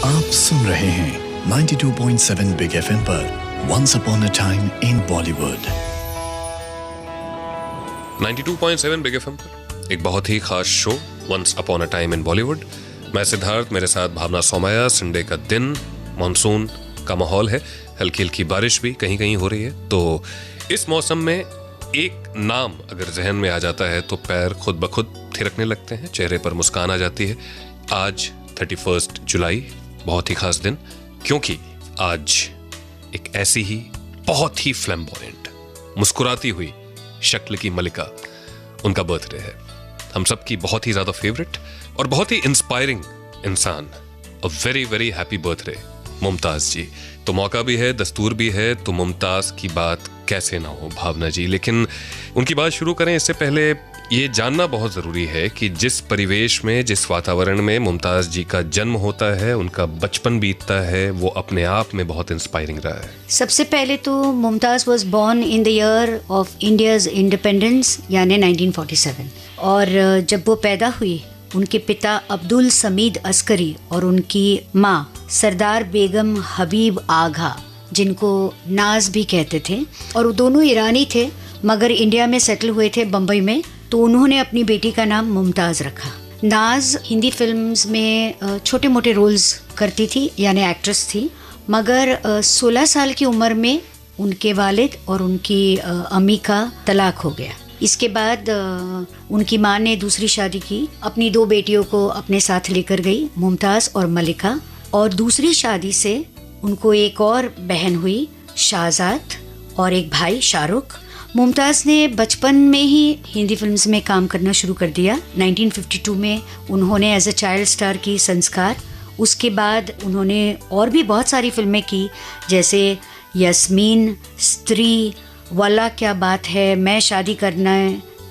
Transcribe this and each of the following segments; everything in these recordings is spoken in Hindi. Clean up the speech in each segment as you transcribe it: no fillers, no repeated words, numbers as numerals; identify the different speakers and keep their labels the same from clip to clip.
Speaker 1: आप सुन रहे हैं 92.7 बिग एफएम पर once upon a time in Bollywood.
Speaker 2: 92.7 big FM पर एक बहुत ही खास show once upon a time in Bollywood. मैं सिद्धार्थ, मेरे साथ भावना सोमैया। संडे का दिन, मॉनसून का माहौल है, हल्की हल्की बारिश भी कहीं कहीं हो रही है। तो इस मौसम में एक नाम अगर जहन में आ जाता है तो पैर खुद ब खुद थिरकने लगते हैं, चेहरे पर मुस्कान आ जाती है। आज 31 जुलाई, बहुत ही खास दिन, क्योंकि आज एक ऐसी ही बहुत ही फ्लैम्बॉयंट, मुस्कुराती हुई शक्ल की मलिका, उनका बर्थडे है। हम सब की बहुत ही ज्यादा फेवरेट और बहुत ही इंस्पायरिंग इंसान। A very very happy birthday Mumtaz ji. तो मौका भी है, दस्तूर भी है, तो मुमताज की बात कैसे ना हो भावना जी। लेकिन उनकी बात शुरू करें इससे पहले ये जानना बहुत ज़रूरी है कि जिस परिवेश में, जिस वातावरण में मुमताज़ जी का जन्म होता है, उनका बचपन बीतता है, वो अपने आप में बहुत इंस्पायरिंग रहा है।
Speaker 3: सबसे पहले तो Mumtaz was born in the year of India's independence, यानी 1947। और जब वो पैदा हुई, उनके पिता अब्दुल समीद अस्करी और उनकी माँ सरदार बेगम हबीब आगा, जिनको नाज भी कहते थे, और वो दोनों ईरानी थे मगर इंडिया में सेटल हुए थे बम्बई में। तो उन्होंने अपनी बेटी का नाम मुमताज़ रखा। नाज हिंदी फिल्म्स में छोटे मोटे रोल्स करती थी, यानी एक्ट्रेस थी, मगर 16 साल की उम्र में उनके वालिद और उनकी अम्मी का तलाक हो गया। इसके बाद उनकी माँ ने दूसरी शादी की, अपनी 2 बेटियों को अपने साथ लेकर गई, मुमताज़ और मलिका। और दूसरी शादी से उनको एक और बहन हुई, शाहजाद, और एक भाई शाहरुख। मुमताज़ ने बचपन में ही हिंदी फिल्म्स में काम करना शुरू कर दिया। 1952 में उन्होंने एज अ चाइल्ड स्टार की संस्कार। उसके बाद उन्होंने और भी बहुत सारी फिल्में की, जैसे यस्मीन, स्त्री, वल्ला क्या बात है, मैं शादी करना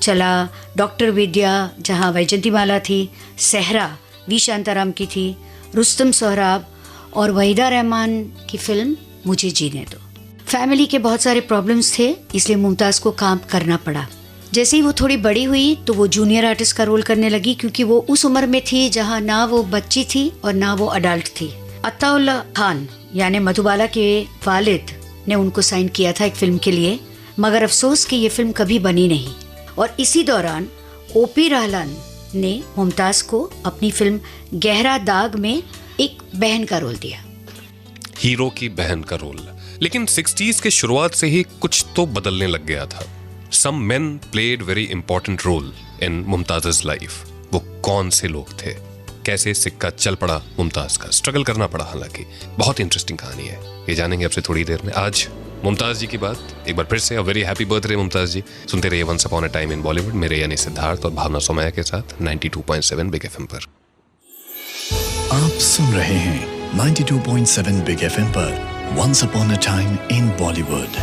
Speaker 3: चला, डॉक्टर विद्या जहाँ वैजयंतीमाला थी, सहरा वी शांताराम की थी, रुस्तम सोहराब, और वहीदा रहमान की फिल्म मुझे जीने दो। फैमिली के बहुत सारे प्रॉब्लम्स थे, इसलिए मुमताज़ को काम करना पड़ा। जैसे ही वो थोड़ी बड़ी हुई तो वो जूनियर आर्टिस्ट का रोल करने लगी, क्योंकि वो उस उम्र में थी जहाँ ना वो बच्ची थी और ना वो अडल्ट थी। अताउल्लाह खान यानी मधुबाला के वालिद ने उनको साइन किया था एक फिल्म के लिए, मगर अफसोस कि ये फिल्म कभी बनी नहीं। और इसी दौरान ओपी रहलन ने मुमताज़ को अपनी फिल्म गहरा दाग में एक बहन का रोल दिया,
Speaker 2: हीरो की बहन का रोल। लेकिन 60s के शुरुआत से ही कुछ तो बदलने लग गया था। Some men played very important role in Mumtaz life. वो कौन से लोग थे, कैसे सिक्का चल पड़ा मुमताज़ का, स्ट्रगल करना पड़ा। हालांकि बहुत इंटरेस्टिंग कहानी है, ये जानेंगे आपसे थोड़ी देर में। आज मुमताज़ जी की बात एक बार फिर से। A very happy birthday Mumtaz ji. सुनते रहिए once upon a time in Bollywood, मेरे यानी सिद्धार्थ और भावना सोमैया के साथ 92.7 बिग एफएम पर।
Speaker 1: आप सुन रहे हैं 92.7 बिग एफएम पर once upon a time in Bollywood.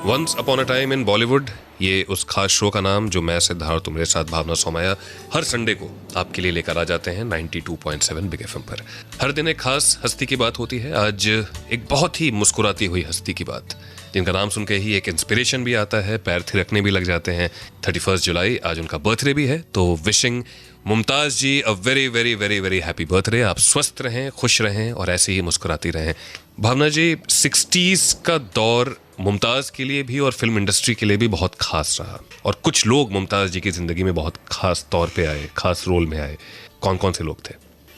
Speaker 2: Once upon a time in Bollywood, ये उस खास शो का नाम जो मैं सिद्धार्थ, मेरे साथ भावना सोमैया हर संडे को आपके लिए लेकर आ जाते हैं 92.7 बिग एफएम पर। हर दिन एक खास हस्ती की बात होती है। आज एक बहुत ही मुस्कुराती हुई हस्ती की बात, जिनका नाम सुन के ही एक इंस्पिरेशन भी आता है, पैर थिरकने भी लग जाते हैं। 31 जुलाई आज उनका बर्थडे भी है, तो wishing Mumtaz ji a very very very very happy birthday. आप स्वस्थ रहें, खुश रहें और ऐसे ही मुस्कुराती रहें। भावना जी, 60s का दौर मुमताज़ के लिए भी और फिल्म इंडस्ट्री के लिए भी बहुत खास रहा, और कुछ लोग मुमताज़ जी की ज़िंदगी में बहुत खास तौर पे आए, खास रोल में आए। कौन कौन से लोग थे?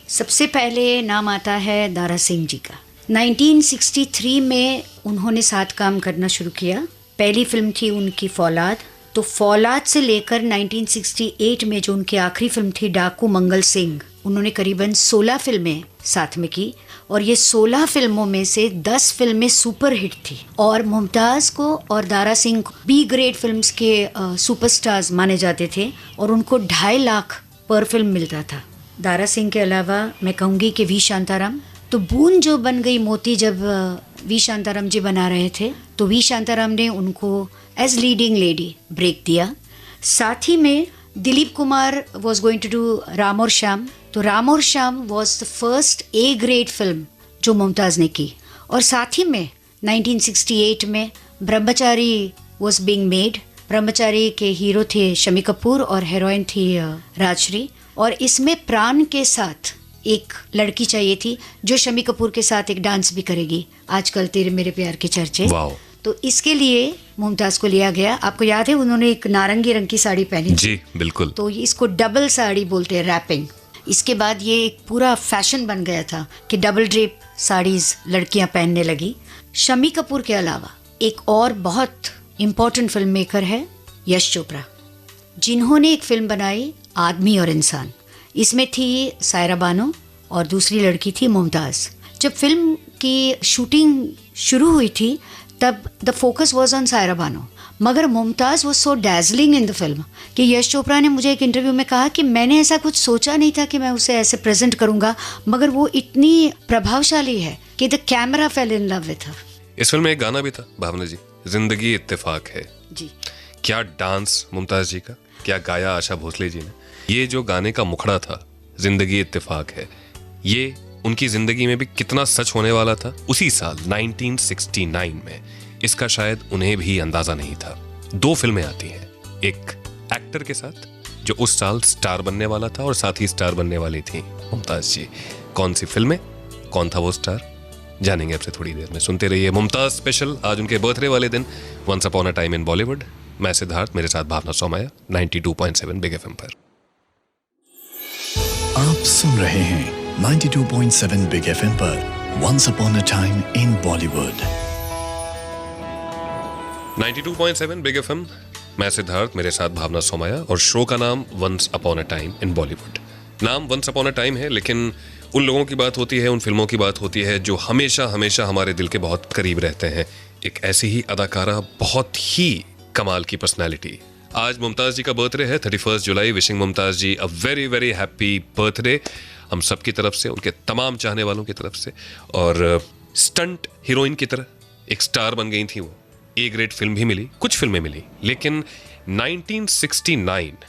Speaker 3: सबसे पहले नाम आता है दारा सिंह जी का। 1963 में उन्होंने साथ काम करना शुरू किया। पहली फिल्म थी उनकी फौलाद। तो फौलाद से लेकर 1968 में जो उनकी आखिरी फिल्म थी डाकू मंगल सिंह, उन्होंने करीबन 16 फिल्में साथ में की, और ये 16 फिल्मों में से 10 फिल्में सुपर हिट थी। और मुमताज़ को और दारा सिंह को बी ग्रेड फिल्म्स के सुपरस्टार्स माने जाते थे, और उनको 2.5 लाख पर फिल्म मिलता था। दारा सिंह के अलावा मैं कहूँगी कि वी शांताराम। तो बूंद जो बन गई मोती जब वी शांताराम जी बना रहे थे, तो वी शांताराम ने उनको एज लीडिंग लेडी ब्रेक दिया। साथ ही में Dilip Kumar was going to do Ram Aur Shyam. तो Ram Aur Shyam was the first A grade film जो मुमताज़ ने की। और साथ ही में 1968 में ब्रह्मचारी वॉज बीइंग मेड। ब्रह्मचारी के हीरो थे शमी कपूर और हीरोइन थी राजश्री। और इसमें प्राण के साथ एक लड़की चाहिए थी जो शम्मी कपूर के साथ एक डांस भी करेगी, आजकल तेरे मेरे प्यार के चर्चे।
Speaker 2: वाओ।
Speaker 3: तो इसके लिए मुमताज़ को लिया गया। आपको याद है उन्होंने एक नारंगी रंग की साड़ी पहनी थी।
Speaker 2: जी बिल्कुल।
Speaker 3: तो इसको डबल साड़ी बोलते हैं, रैपिंग। इसके बाद ये एक पूरा फैशन बन गया था कि डबल ड्रेप साड़ीज लड़कियां पहनने लगी। शम्मी कपूर के अलावा एक और बहुत इम्पोर्टेंट फिल्म मेकर है यश चोपड़ा, जिन्होंने एक फिल्म बनाई आदमी और इंसान। इसमें थी सायरा बानो और दूसरी लड़की थी मुमताज़। जब फिल्म की शूटिंग शुरू हुई थी तब the focus was on Saira Banu, मगर Mumtaz was so dazzling in the film कि यश चोपड़ा ने मुझे एक इंटरव्यू में कहा कि मैंने ऐसा कुछ सोचा नहीं था कि मैं उसे ऐसे प्रेजेंट करूंगा, मगर वो इतनी प्रभावशाली है कि the camera fail in love with her.
Speaker 2: इस फिल्म में एक गाना भी था भावना जी, जिंदगी इत्तेफाक है
Speaker 3: जी।
Speaker 2: क्या डांस मुमताज़ जी का, क्या गाया आशा भोसले जी ने। ये जो गाने का मुखड़ा था जिंदगी इत्तेफाक है, ये उनकी जिंदगी में भी कितना सच होने वाला था उसी साल 1969 में, इसका शायद उन्हें भी अंदाजा नहीं था। 2 फिल्में आती हैं, एक एक्टर के साथ जो उस साल स्टार बनने वाला था और साथ ही स्टार बनने वाली थी मुमताज़ जी। कौन सी फिल्में, कौन था वो स्टार, जानेंगे आपसे थोड़ी देर में। सुनते रहिए मुमताज़ स्पेशल। आज उनके बर्थडे वाले दिन, once upon a time in Bollywood. मैं सिद्धार्थ, मेरे साथ भावना सोमाया, 92.7 बिग एफएम पर।
Speaker 1: आप सुन रहे हैं 92.7 बिग एफएम पर once upon a time in Bollywood.
Speaker 2: 92.7 big FM, मैं सिद्धार्थ, मेरे साथ भावना सोमाया, और शो का नाम once upon a time in Bollywood. नाम वंस अपॉन अ टाइम है, लेकिन उन लोगों की बात होती है, उन फिल्मों की बात होती है जो हमेशा हमेशा हमारे दिल के बहुत करीब रहते हैं। एक ऐसी ही अदाकारा, बहुत ही कमाल की पर्सनैलिटी। आज मुमताज़ जी का बर्थडे है, 31 जुलाई। Wishing Mumtaz ji a very very happy birthday हम सब की तरफ से, उनके तमाम चाहने वालों की तरफ से। और स्टंट हीरोइन की तरह एक स्टार बन गई थी वो। ए ग्रेड फिल्म भी मिली, कुछ फिल्में मिली, लेकिन 1969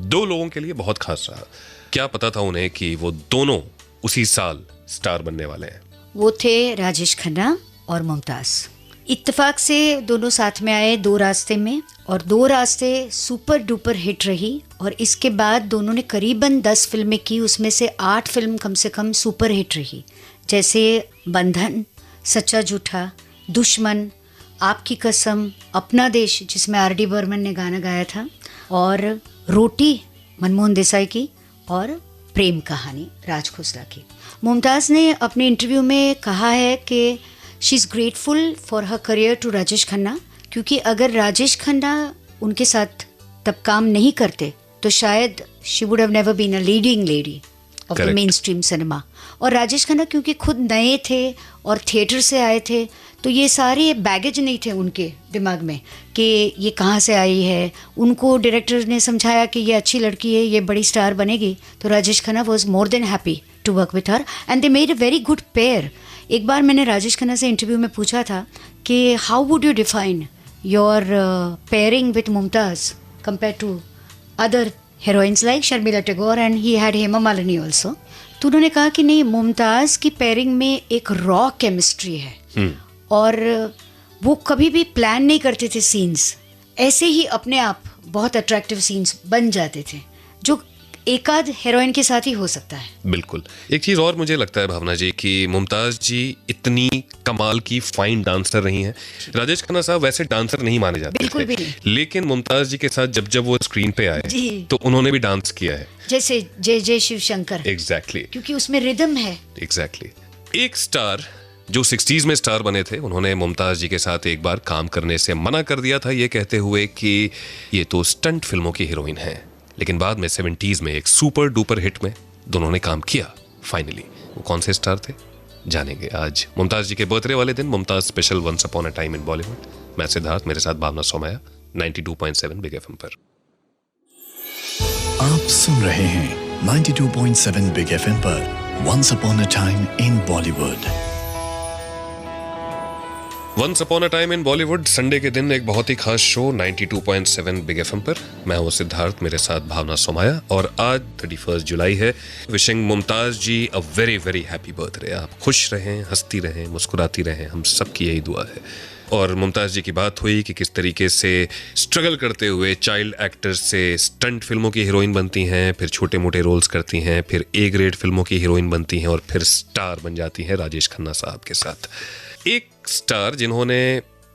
Speaker 2: 2 लोगों के लिए बहुत खास रहा। क्या पता था उन्हें कि वो दोनों उसी साल स्टार बनने वाले हैं।
Speaker 3: वो थे राजेश खन्ना और मुमताज़। इत्तेफाक से दोनों साथ में आए 2 रास्ते में, और 2 रास्ते सुपर डुपर हिट रही। और इसके बाद दोनों ने करीबन 10 फिल्में की, उसमें से 8 फिल्म कम से कम सुपर हिट रही, जैसे बंधन, सच्चा झूठा, दुश्मन, आपकी कसम, अपना देश जिसमें आर.डी. बर्मन ने गाना गाया था, और रोटी मनमोहन देसाई की, और प्रेम कहानी राज खोसला की। मुमताज़ ने अपने इंटरव्यू में कहा है कि she is grateful for her career to Rajesh Khanna, क्योंकि अगर राजेश खन्ना उनके साथ तब काम नहीं करते तो शायद she would have never been a leading lady of the mainstream cinema. और राजेश खन्ना क्योंकि खुद नए थे और थिएटर से आए थे, तो ये सारे बैगेज नहीं थे उनके दिमाग में कि ये कहाँ से आई है। उनको डायरेक्टर ने समझाया कि ये अच्छी लड़की है, ये बड़ी स्टार बनेगी, तो Rajesh Khanna was more than happy to work with her and they made a very good pair. एक बार मैंने राजेश खन्ना से इंटरव्यू में पूछा था कि how would you define your pairing with Mumtaz compare to other heroines like Sharmila Tagore and he had Hema Malini also. तो उन्होंने कहा कि नहीं, मुमताज़ की पेयरिंग में एक रॉ केमिस्ट्री है और वो कभी भी प्लान नहीं करते थे सीन्स, ऐसे ही अपने आप बहुत अट्रैक्टिव सीन्स बन जाते थे, जो एकाध हीरोइन के साथ ही हो सकता है।
Speaker 2: बिल्कुल। एक चीज और मुझे लगता है भावना जी कि मुमताज़ जी इतनी कमाल की फाइन डांसर रही हैं। राजेश खन्ना साहब वैसे डांसर नहीं माने जाते
Speaker 3: बिल्कुल
Speaker 2: थे,
Speaker 3: भी नहीं।
Speaker 2: लेकिन मुमताज़ जी के साथ जब जब वो स्क्रीन पे आए तो उन्होंने भी डांस किया है,
Speaker 3: जैसे जय जय शिव शंकर।
Speaker 2: एग्जैक्टली,
Speaker 3: क्योंकि उसमें रिदम है।
Speaker 2: एग्जैक्टली। एक स्टार जो 60s में स्टार बने थे, उन्होंने मुमताज़ जी के साथ एक बार काम करने से मना कर दिया था, ये कहते हुए कि ये तो स्टंट फिल्मों की हीरोइन है। लेकिन बाद में 70s में एक सुपर डुपर हिट में दोनों ने काम किया फाइनली। वो कौन से स्टार थे, जानेंगे आज मुमताज़ जी के बर्थडे वाले दिन। Mumtaz special once upon a time in Bollywood. मैं सिद्धार्थ, मेरे साथ भावना सोमाया, 92.7 बिग एफएम पर।
Speaker 1: आप सुन रहे हैं 92.7 बिग एफएम पर once upon a time in Bollywood.
Speaker 2: Once upon a time in Bollywood, Sunday के दिन एक बहुत ही खास शो 92.7 बिग एफएम पर। मैं हूँ सिद्धार्थ, मेरे साथ भावना सोमाया, और आज 31 जुलाई है। Wishing Mumtaz ji a very very happy birthday. आप खुश रहें, हंसती रहें, मुस्कुराती रहें, हम सब की यही दुआ है। और मुमताज़ जी की बात हुई कि किस तरीके से स्ट्रगल करते हुए चाइल्ड एक्टर्स से स्टंट फिल्मों की हीरोइन बनती हैं, फिर छोटे मोटे रोल्स करती हैं, फिर ए ग्रेड फिल्मों की हीरोइन बनती हैं और फिर स्टार बन जाती हैं राजेश खन्ना साहब के साथ। एक स्टार जिन्होंने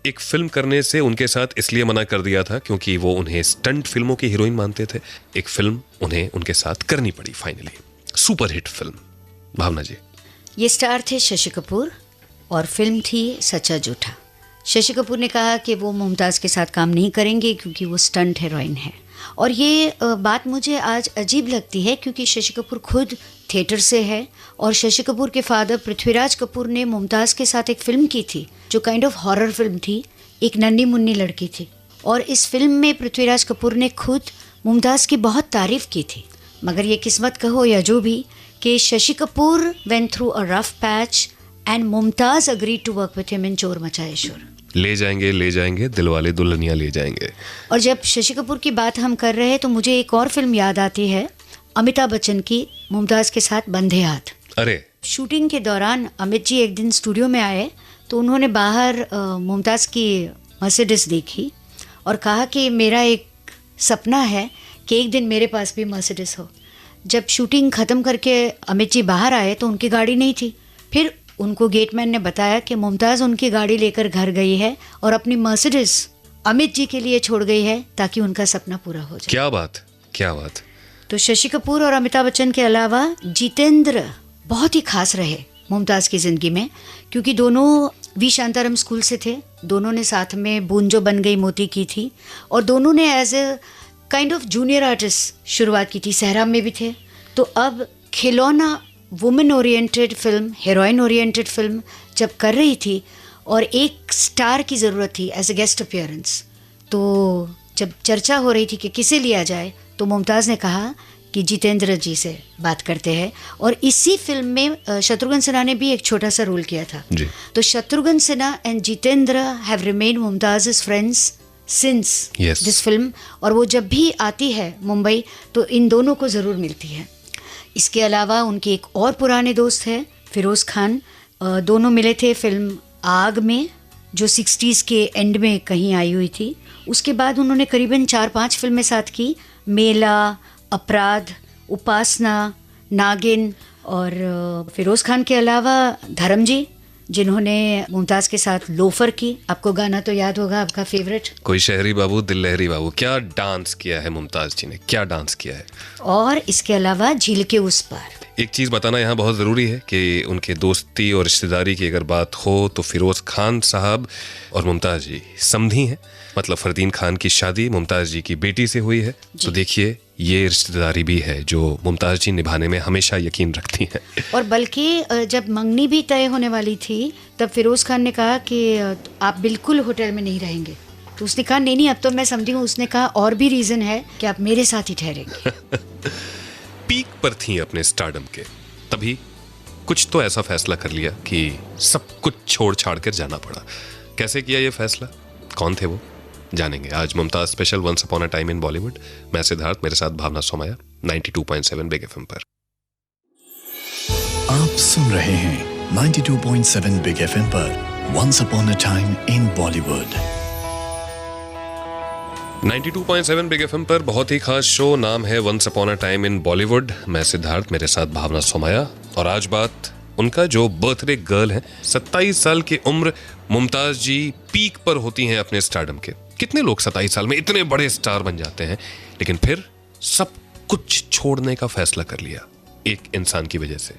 Speaker 2: एक फिल्म करने से उनके साथ इसलिए मना कर दिया था क्योंकि वो उन्हें स्टंट फिल्मों की हीरोइन मानते थे, एक फिल्म उन्हें उनके साथ करनी पड़ी फाइनली, सुपरहिट फिल्म। भावना जी,
Speaker 3: ये स्टार थे शशि कपूर और फिल्म थी सच्चा झूठा। शशि कपूर ने कहा कि वो मुमताज़ के साथ काम नहीं करेंगे क्योंकि वो स्टंट हीरोइन है। और ये बात मुझे आज अजीब लगती है क्योंकि शशि कपूर खुद थिएटर से है और शशि कपूर के फादर पृथ्वीराज कपूर ने मुमताज़ के साथ एक फ़िल्म की थी जो काइंड ऑफ हॉरर फिल्म थी, एक नन्ही मुन्नी लड़की थी। और इस फिल्म में पृथ्वीराज कपूर ने खुद मुमताज़ की बहुत तारीफ़ की थी। मगर ये किस्मत कहो या जो भी कि Shashi Kapoor went through a rough patch and Mumtaz agreed to work with him in Chor Machaye शोर।
Speaker 2: ले जाएंगे दिलवाले दुल्हनिया ले जाएंगे।
Speaker 3: और जब शशि कपूर की बात हम कर रहे हैं तो मुझे एक और फिल्म याद आती है, अमिताभ बच्चन की मुमताज़ के साथ बंधे हाथ।
Speaker 2: अरे
Speaker 3: शूटिंग के दौरान अमित जी एक दिन स्टूडियो में आए तो उन्होंने बाहर मुमताज़ की मर्सिडीज देखी और कहा कि मेरा एक सपना है कि एक दिन मेरे पास भी मर्सिडीज हो। जब शूटिंग ख़त्म करके अमित जी बाहर आए तो उनकी गाड़ी नहीं थी। फिर उनको गेटमैन ने बताया कि मुमताज़ उनकी गाड़ी लेकर घर गई है और अपनी मर्सिडीज अमित जी के लिए छोड़ गई है ताकि उनका सपना पूरा हो जाए।
Speaker 2: क्या बात, क्या बात।
Speaker 3: तो शशि कपूर और अमिताभ बच्चन के अलावा जितेंद्र बहुत ही खास रहे मुमताज़ की ज़िंदगी में क्योंकि दोनों वी शांताराम स्कूल से थे। दोनों ने साथ में बूंजो बन गई मोती की थी और दोनों ने as a kind of junior artist शुरुआत की थी। सहराम में भी थे। तो अब खिलौना women oriented film, heroine oriented film जब कर रही थी और एक स्टार की ज़रूरत थी एज ए गेस्ट अपीयरेंस, तो जब चर्चा हो रही थी कि किसे लिया जाए तो मुमताज़ ने कहा कि जितेंद्र जी से बात करते हैं। और इसी फिल्म में शत्रुघ्न सिन्हा ने भी एक छोटा सा रोल किया था
Speaker 2: जी।
Speaker 3: तो Shatrughan Sinha and Jitendra have remain Mumtaz friends since this film. और वो जब भी आती है मुंबई तो इन दोनों को ज़रूर मिलती है। इसके अलावा उनके एक और पुराने दोस्त हैं फिरोज़ खान। दोनों मिले थे फिल्म आग में जो 60s के एंड में कहीं आई हुई थी। उसके बाद उन्होंने करीबन 4-5 फिल्में साथ की, मेला, अपराध, उपासना, नागिन। और फिरोज़ खान के अलावा धर्म जी जिन्होंने मुमताज़ के साथ लोफर की। आपको गाना तो याद होगा आपका फेवरेट,
Speaker 2: कोई शहरी बाबू दिल लहरी बाबू। क्या डांस किया है मुमताज़ जी ने, क्या डांस किया है।
Speaker 3: और इसके अलावा झील के उस पार।
Speaker 2: एक चीज़ बताना यहाँ बहुत ज़रूरी है कि उनके दोस्ती और रिश्तेदारी की अगर बात हो तो फिरोज़ खान साहब और मुमताज़ जी समधी हैं। मतलब फरदीन खान की शादी मुमताज़ जी की बेटी से हुई है। तो देखिए ये रिश्तेदारी भी है जो मुमताज़ जी निभाने में हमेशा यकीन रखती हैं।
Speaker 3: और बल्कि जब मंगनी भी तय होने वाली थी तब फिरोज़ खान ने कहा कि आप बिल्कुल होटल में नहीं रहेंगे। तो उसने कहा नहीं अब तो मैं समझी हूँ। उसने कहा और भी रीज़न है कि आप मेरे साथ ही ठहरेंगे।
Speaker 2: पीक पर थी अपने स्टारडम के, तभी कुछ तो ऐसा फैसला कर लिया कि सब कुछ छोड़ छाड़ कर जाना पड़ा। कैसे किया ये फैसला, कौन थे वो, जानेंगे आज Mumtaz special once upon a time in Bollywood. मैं सिद्धार्थ, मेरे साथ भावना सोमाया 92.7 बिग एफएम पर।
Speaker 1: आप सुन रहे हैं 92.7 बिग एफएम पर once upon a time in Bollywood.
Speaker 2: 92.7 big FM पर बहुत ही खास शो, नाम है once upon a time in Bollywood. मैं सिद्धार्थ, मेरे साथ भावना सोमाया। और आज बात उनका जो बर्थडे गर्ल है, 27 साल की उम्र मुमताज़ जी पीक पर होती हैं अपने स्टारडम के। कितने लोग 27 साल में इतने बड़े स्टार बन जाते हैं, लेकिन फिर सब कुछ छोड़ने का फैसला कर लिया एक इंसान की वजह से।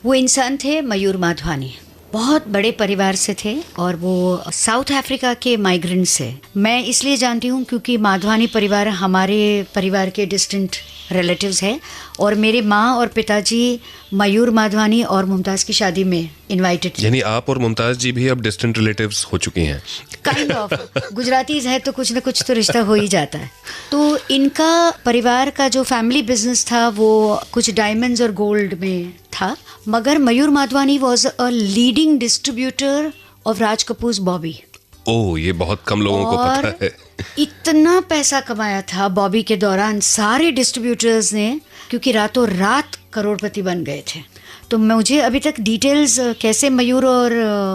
Speaker 3: वो इंसान थे मयूर माधवानी। बहुत बड़े परिवार से थे और वो साउथ अफ्रीका के माइग्रेंट से। मैं इसलिए जानती हूँ क्योंकि माधवानी परिवार हमारे परिवार के डिस्टेंट रिलेटिव्स हैं और मेरे माँ और पिताजी मयूर माधवानी और मुमताज़ की शादी में इनवाइटेड थे।
Speaker 2: यानी आप और मुमताज़ जी भी अब डिस्टेंट रिलेटिव्स हो चुकी हैं।
Speaker 3: काइंड ऑफ गुजरातीज है तो कुछ ना कुछ तो रिश्ता हो ही जाता है। तो इनका परिवार का जो फैमिली बिजनेस था वो कुछ डायमंड्स और गोल्ड में था। मगर Mayur Madhvani was a leading distributor of Raj Kapoor's Bobby.
Speaker 2: Oh, ये बहुत कम लोगों को पता है।
Speaker 3: इतना पैसा कमाया था बॉबी के दौरान सारे डिस्ट्रीब्यूटर्स ने, क्योंकि रातों रात करोड़पति बन गए थे। तो मुझे अभी तक डिटेल्स कैसे मयूर और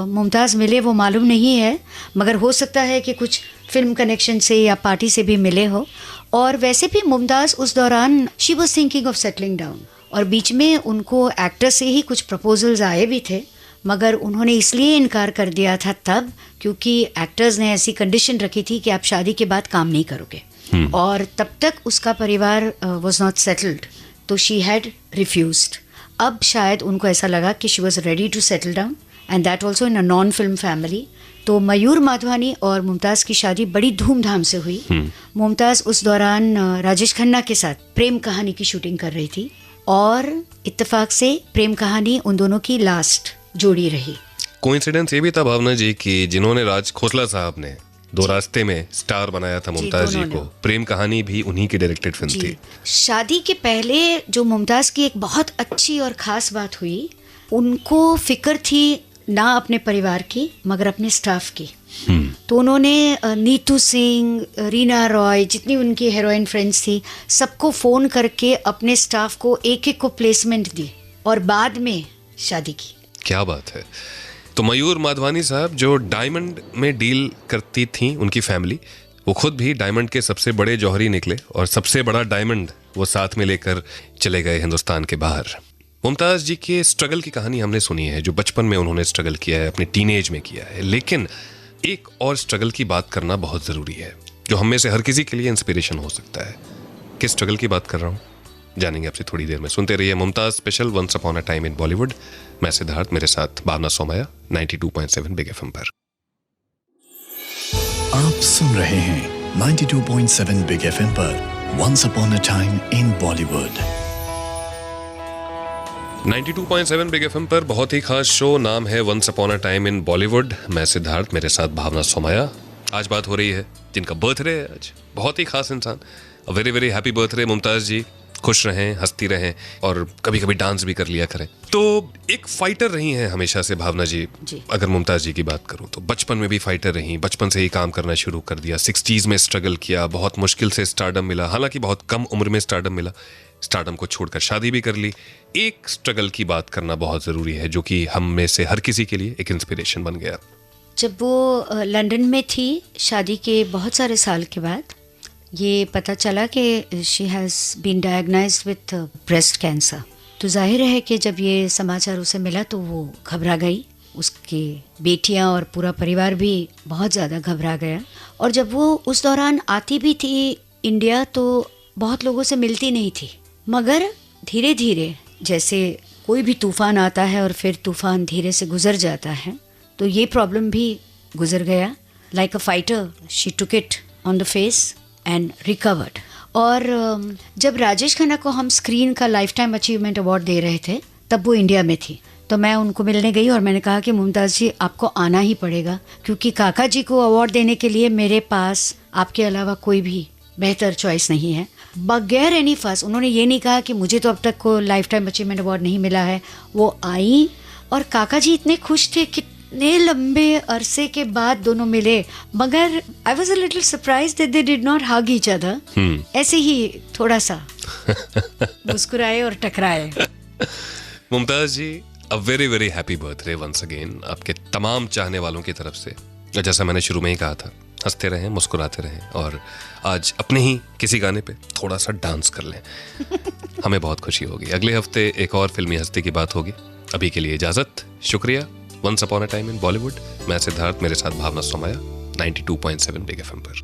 Speaker 3: मुमताज़ मिले वो मालूम नहीं है, मगर हो सकता है कि कुछ फिल्म कनेक्शन से या पार्टी से भी मिले हो। और वैसे भी मुमताज़ उस दौरान she was thinking of settling down, और बीच में उनको एक्टर से ही कुछ प्रपोजल्स आए भी थे, मगर उन्होंने इसलिए इनकार कर दिया था तब क्योंकि एक्टर्स ने ऐसी कंडीशन रखी थी कि आप शादी के बाद काम नहीं करोगे, और तब तक उसका परिवार वाज नॉट सेटल्ड, तो शी हैड रिफ्यूज्ड। अब शायद उनको ऐसा लगा कि she was ready to settle down, and that also in a non film family. तो मयूर माधवानी और मुमताज़ की शादी बड़ी धूमधाम से हुई। मुमताज़ उस दौरान राजेश खन्ना के साथ प्रेम कहानी की शूटिंग कर रही थी, और इत्तेफाक से प्रेम कहानी उन दोनों की लास्ट जोड़ी रही।
Speaker 2: कोइंसिडेंस ये भी था भावना जी कि जिन्होंने राज खोसला साहब ने दो रास्ते में स्टार बनाया था मुमताज़ जी को, प्रेम कहानी भी उन्हीं की डायरेक्टेड फिल्म थी।
Speaker 3: शादी के पहले जो मुमताज़ की एक बहुत अच्छी और ख़ास बात हुई, उनको फिक्र थी ना अपने परिवार की मगर अपने स्टाफ की। तो उन्होंने नीतू सिंह, रीना रॉय, जितनी उनकी हीरोइन फ्रेंड्स थी, सबको फ़ोन करके अपने स्टाफ को एक एक को प्लेसमेंट दी और बाद में शादी की।
Speaker 2: क्या बात है। तो मयूर माधवानी साहब जो डायमंड में डील करती थी, उनकी फैमिली, वो खुद भी डायमंड के सबसे बड़े जौहरी निकले, और सबसे बड़ा डायमंड वो साथ में लेकर चले गए हिंदुस्तान के बाहर। मुमताज़ जी के स्ट्रगल की कहानी हमने सुनी है, जो बचपन में उन्होंने स्ट्रगल किया है, अपने टीनेज में किया है, लेकिन एक और स्ट्रगल की बात करना बहुत ज़रूरी है, जो हम में से हर किसी के लिए इंस्पिरेशन हो सकता है। किस स्ट्रगल की बात कर रहा हूँ जानेंगे आपसे थोड़ी देर में। सुनते रहिए Mumtaz special once upon a time in Bollywood. मैं सिद्धार्थ, मेरे साथ भावना सोमया, 92.7 बिग एफएम पर।
Speaker 1: आप सुन रहे हैं 92.7 बिग एफएम पर once upon a time in Bollywood.
Speaker 2: 92.7 big FM पर बहुत ही खास शो, नाम है once upon a time in Bollywood. मैं सिद्धार्थ, मेरे साथ भावना सोमया। आज बात हो रही है जिनका बर्थडे है आज, बहुत ही खास इंसान। Very very happy birthday Mumtaz ji. खुश रहें, हंसती रहें, और कभी कभी डांस भी कर लिया करें। तो एक फाइटर रही हैं हमेशा से भावना जी। अगर मुमताज़ जी की बात करूं तो बचपन में भी फाइटर रहीं, बचपन से ही काम करना शुरू कर दिया, 60s में स्ट्रगल किया, बहुत मुश्किल से स्टारडम मिला, हालांकि बहुत कम उम्र में स्टारडम मिला, स्टारडम को छोड़कर शादी भी कर ली। एक स्ट्रगल की बात करना बहुत ज़रूरी है, जो कि हम में से हर किसी के लिए एक इंस्पिरेशन बन गया।
Speaker 3: जब वो लंदन में थी, शादी के बहुत सारे साल के बाद ये पता चला कि she has been diagnosed with breast cancer. तो जाहिर है कि जब ये समाचार उसे मिला तो वो घबरा गई, उसकी बेटियां और पूरा परिवार भी बहुत ज़्यादा घबरा गया। और जब वो उस दौरान आती भी थी इंडिया तो बहुत लोगों से मिलती नहीं थी, मगर धीरे धीरे जैसे कोई भी तूफ़ान आता है और फिर तूफ़ान धीरे से गुजर जाता है, तो ये प्रॉब्लम भी गुजर गया। Like a fighter she took it on the face and recovered. और जब राजेश खन्ना को हम स्क्रीन का लाइफ टाइम अचीवमेंट अवार्ड दे रहे थे, तब वो इंडिया में थी। तो मैं उनको मिलने गई और मैंने कहा कि मुमताज़ जी आपको आना ही पड़ेगा, क्योंकि काका जी को अवार्ड देने के लिए मेरे पास आपके अलावा कोई भी बेहतर चॉइस नहीं है। बगैर एनी फस, उन्होंने ये नहीं कहा कि मुझे तो अब तक को लाइफ टाइम अचीवमेंट अवार्ड नहीं मिला है। वो आई और काका जी इतने खुश थे, कितने लंबे अरसे के बाद दोनों मिले, मगर I was a little surprised that they did not hug each other. ऐसे ही थोड़ा सा मुस्कुराए और टकराए।
Speaker 2: Mumtaz ji, a very very happy birthday once again आपके तमाम चाहने वालों की तरफ से। जैसा मैंने शुरू में ही कहा था, हंसते रहें, मुस्कुराते रहें, और आज अपने ही किसी गाने पे थोड़ा सा डांस कर लें, हमें बहुत खुशी होगी। अगले हफ्ते एक और फिल्मी हस्ती की बात होगी। अभी के लिए इजाजत, शुक्रिया। Once upon a time in Bollywood. मैं सिद्धार्थ, मेरे साथ भावना सोमया, 92.7 बिग एफएम पर।